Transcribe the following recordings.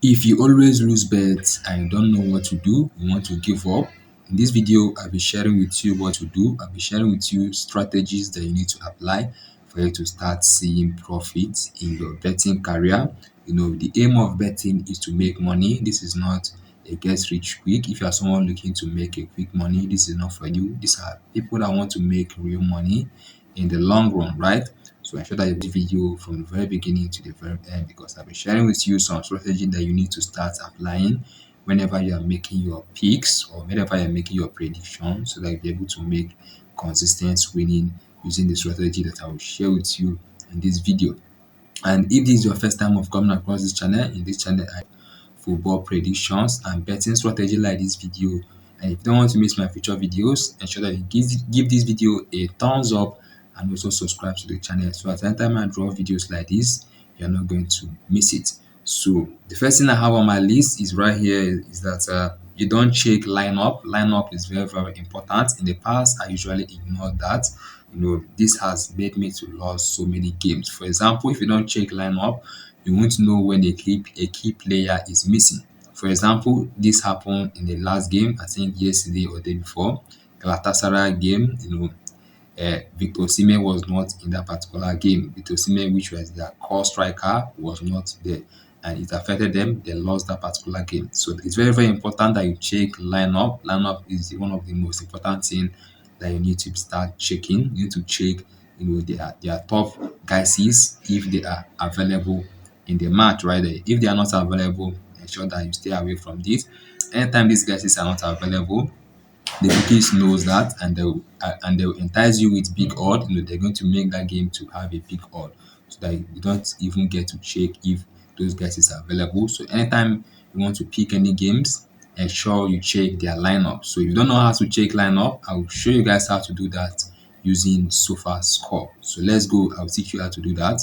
If you always lose bets and you don't know what to do, you want to give up, in this video, I'll be sharing with you what to do. I'll be sharing with you strategies that you need to apply for you to start seeing profits in your betting career. The aim of betting is to make money. This is not a get rich quick. If you are someone looking to make a quick money, this is not for you. These are people that want to make real money in the long run, right? So ensure that you watch the video from the very beginning to the very end, because I'll be sharing with you some strategy that you need to start applying whenever you are making your picks or whenever you're making your predictions, so that you'll be able to make consistent winning using the strategy that I will share with you in this video. And if this is your first time of coming across this channel, in this channel I football predictions and betting strategy like this video. And if you don't want to miss my future videos, ensure that you give this video a thumbs up and also subscribe to the channel, so at any time I draw videos like this, you're not going to miss it. So the first thing I have on my list is right here is that you don't check lineup. Lineup is very, very important. In the past, I usually ignore that. This has made me to lose so many games. For example, if you don't check lineup, you won't know when a key player is missing. For example, this happened in the last game, I think yesterday or the day before, Galatasaray game. Victor Osimhen was not in that particular game. Victor Osimhen, which was their core striker, was not there, and it affected them. They lost that particular game. So it's very, very important that you check lineup. Lineup is one of the most important thing that you need to start checking. You need to check, their top guys if they are available in the match right there. If they are not available, ensure that you stay away from this. Anytime these guys are not available, the bookies knows that, and they'll entice you with big odd. They're going to make that game to have a big odd, so that you don't even get to check if those guys is available. So anytime you want to pick any games, ensure you check their lineup. So if you don't know how to check lineup, I will show you guys how to do that using SofaScore. So let's go. I'll teach you how to do that.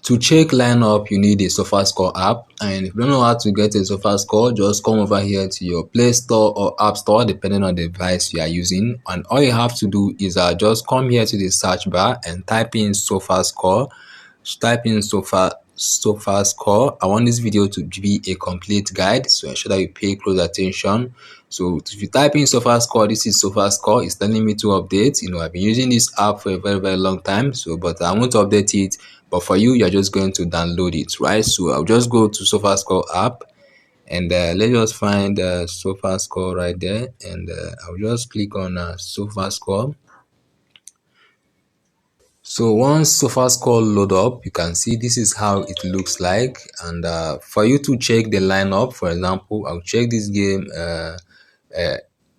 To check lineup, you need a SofaScore app, and if you don't know how to get a SofaScore, just come over here to your Play Store or App Store, depending on the device you are using. And all you have to do is just come here to the search bar and type in SofaScore. Type in SofaScore. I want this video to be a complete guide, so ensure that you pay close attention. So if you type in SofaScore, this is SofaScore. It's telling me to update. I've been using this app for a very, very long time, but I want to update it. But for you, you're just going to download it, right? So I'll just go to SofaScore app, and let's just find SofaScore right there, and I'll just click on SofaScore. So once SofaScore load up, you can see this is how it looks like. And for you to check the lineup, for example, I'll check this game uh,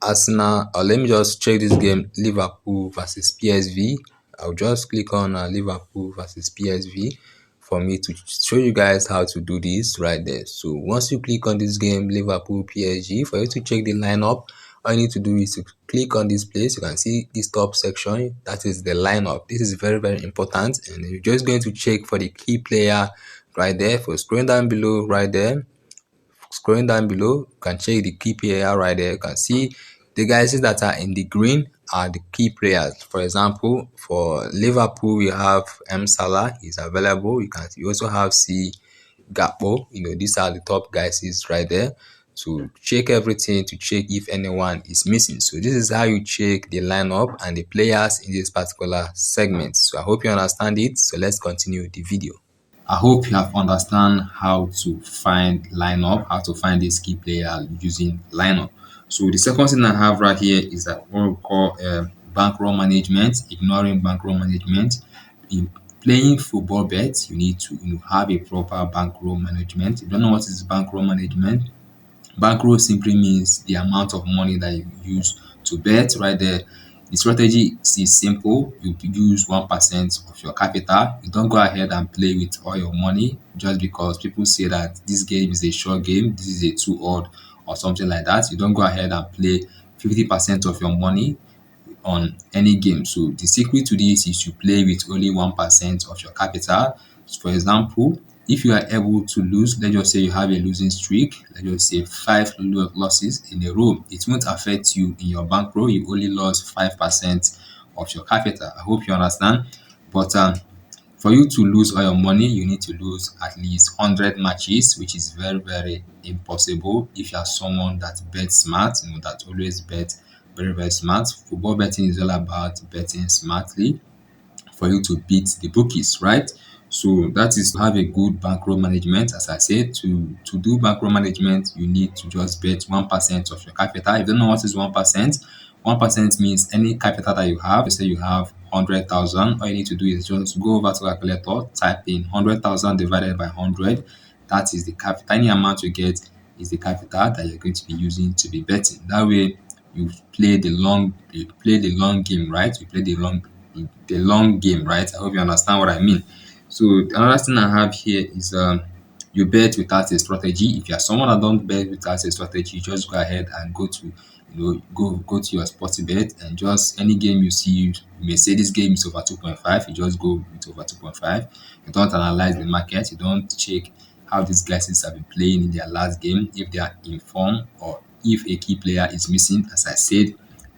Arsenal, or let me just check this game Liverpool versus PSV. I'll just click on Liverpool versus PSV for me to show you guys how to do this right there. So once you click on this game Liverpool PSG, for you to check the lineup, all you need to do is to click on this place. You can see this top section, that is the lineup. This is very, very important, and you're just going to check for the key player right there. For scrolling down below right there, you can check the key player right there. You can see the guys that are in the green are the key players. For example, for Liverpool, we have Salah is available. You also have Gakpo. These are the top guys right there. To check everything, to check if anyone is missing. So this is how you check the lineup and the players in this particular segment. So I hope you understand it. So let's continue the video. I hope you have understand how to find lineup, how to find this key player using lineup. So the second thing I have right here is that what we call bankroll management. Ignoring bankroll management. In playing football bets, you need to have a proper bankroll management. If you don't know what is bankroll management, bankroll simply means the amount of money that you use to bet right there. The strategy is simple. You use 1% of your capital. You don't go ahead and play with all your money just because people say that this game is a short game, this is a too odd or something like that. You don't go ahead and play 50% of your money on any game. So the secret to this is to play with only 1% of your capital. For example, if you are able to lose, let's just say you have a losing streak, let's just say 5 losses in a row, it won't affect you in your bankroll. You only lost 5% of your capital. I hope you understand. But For you to lose all your money, you need to lose at least 100 matches, which is very, very impossible if you are someone that bets smart, that always bet very, very smart. Football betting is all about betting smartly for you to beat the bookies, right? So that is to have a good bankroll management. As I said, to do bankroll management, you need to just bet 1% of your capital. If you don't know what is 1%, 1% means any capital that you have. Say you have 100,000. All you need to do is just go over to calculator, type in 100,000 divided by 100. That is the capital. Any amount you get is the capital that you're going to be using to be betting. That way, you play the long game, right? You play the long game, right? I hope you understand what I mean. So another thing I have here is you bet without a strategy. If you are someone that don't bet without a strategy, just go ahead and go to go to your sporty bet, and just any game you see, you may say this game is over 2.5, you just go with over 2.5. You don't analyze the market, you don't check how these guys have been playing in their last game, if they are in form or if a key player is missing. As I said,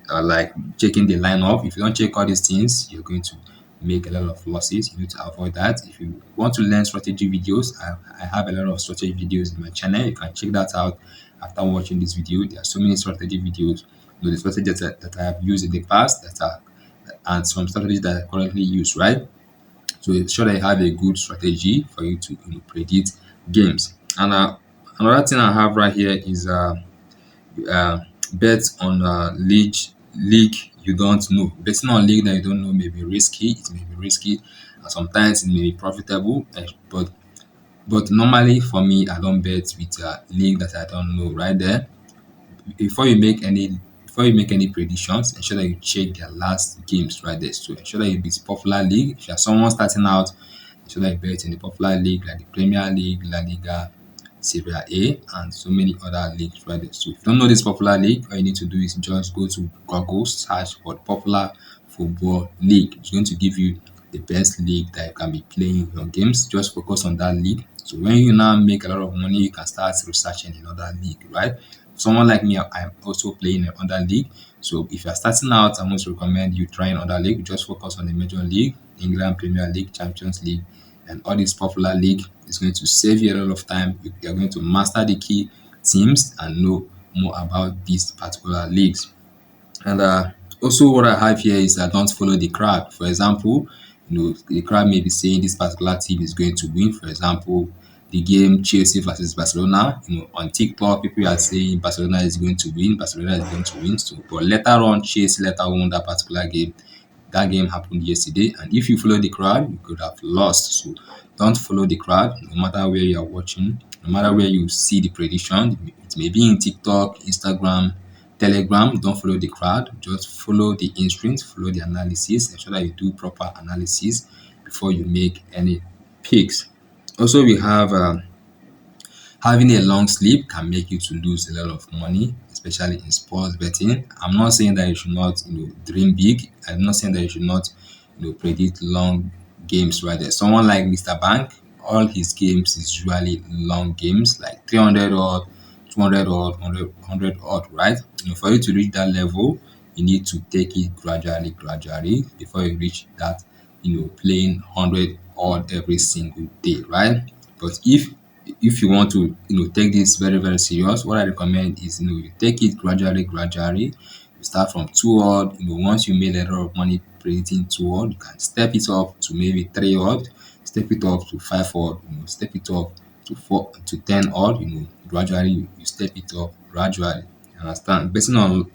like checking the lineup. If you don't check all these things, you're going to make a lot of losses. You need to avoid that. If you want to learn strategy videos, I have a lot of strategy videos in my channel. You can check that out after watching this video. There are so many strategy videos, the strategies that I have used in the past that are and some strategies that I currently use, right? So ensure that you have a good strategy for you to predict games. And another thing I have right here is uh, bet on a league you don't know. Betting on league that you don't know may be risky. It may be risky, and sometimes it may be profitable. But normally for me, I don't bet with a league that I don't know. Right there, before you make any before you make any predictions, ensure that you check their last games right there. So ensure that you bet popular league. If you're someone starting out, ensure that you bet in the popular league like the Premier League, La Liga, Serie A, and so many other leagues right there. So if you don't know this popular league, all you need to do is just go to Google, search for popular football league. It's going to give you the best league that you can be playing your games. Just focus on that league. So when you now make a lot of money, you can start researching another league, right? Someone like me, I'm also playing in another league. So if you're starting out, I most recommend you try another league. Just focus on the major league, England Premier League, Champions League, and all these popular league. Is going to save you a lot of time. You're going to master the key teams and know more about these particular leagues. And also, what I have here is that don't follow the crowd. For example, the crowd may be saying this particular team is going to win. For example, the game Chelsea versus Barcelona. On TikTok, people are saying Barcelona is going to win. Barcelona is going to win. So, but later on, Chelsea later won that particular game. That game happened yesterday, and if you follow the crowd, you could have lost. So don't follow the crowd, no matter where you are watching, no matter where you see the prediction. It may be in TikTok, Instagram, Telegram. Don't follow the crowd. Just follow the instinct, follow the analysis. Ensure that you do proper analysis before you make any picks. Also, we have having a long sleep can make you to lose a lot of money, especially in sports betting. I'm not saying that you should not, dream big. I'm not saying that you should not, predict long games right there. Someone like Mr. Bank, all his games is usually long games, like 300 odd, 200 odd, 100 odd, right? For you to reach that level, you need to take it gradually before you reach that, playing 100 odd every single day, right? But if you want to take this very very serious, what I recommend is you take it gradually. You start from 2 odd. Once you made a lot of money predicting 2 odd, you can step it up to maybe 3 odd, step it up to 5 odd, step it up to 4 to 10 odd. Gradually you step it up gradually. You understand? Based on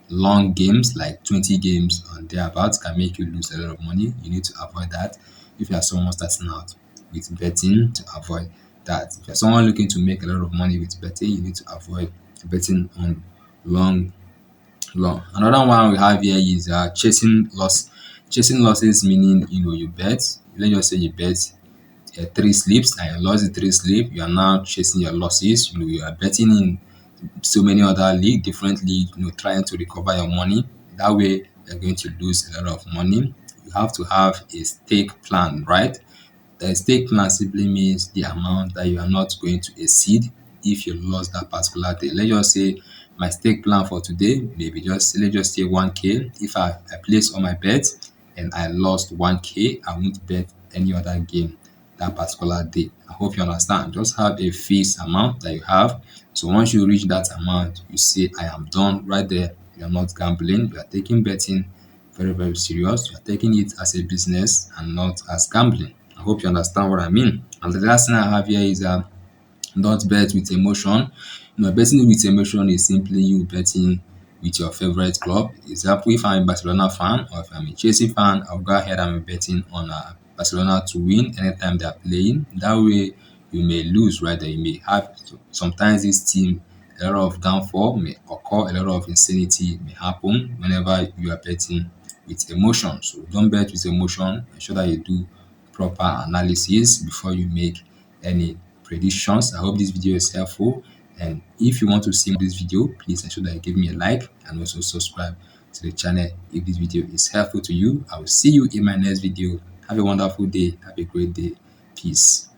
long games like 20 games and thereabouts can make you lose a lot of money. You need to avoid that if you are someone starting out with betting, to avoid that. If you're someone looking to make a lot of money with betting, you need to avoid betting on long Another one we have here is chasing loss. Chasing losses meaning you bet. Let's just say you bet three sleeps and you lost the three sleep. You are now chasing your losses. You are betting in so many other different league, trying to recover your money. That way you're going to lose a lot of money. You have to have a stake plan, right? The stake plan simply means the amount that you are not going to exceed if you lost that particular day. Let's just say my stake plan for today maybe let's just say 1k. If I place all my bets and I lost 1k, I won't bet any other game that particular day. I hope you understand. Just have a fixed amount that you have. So once you reach that amount, you say, I am done right there. You are not gambling. You are taking betting very, very serious. You are taking it as a business and not as gambling. I hope you understand what I mean. And the last thing I have here is don't bet with emotion. Betting with emotion is simply you betting with your favorite club. Example, if I'm a Barcelona fan or if I'm a Chelsea fan, I'll go ahead and be betting on Barcelona to win anytime they're playing. That way, you may lose, right? There, you may have sometimes this team a lot of downfall may occur, a lot of insanity may happen whenever you are betting with emotion. So don't bet with emotion. Ensure that you do proper analysis before you make any predictions. I hope this video is helpful. And if you want to see this video, please ensure that you give me a like and also subscribe to the channel if this video is helpful to you. I will see you in my next video. Have a wonderful day. Have a great day. Peace.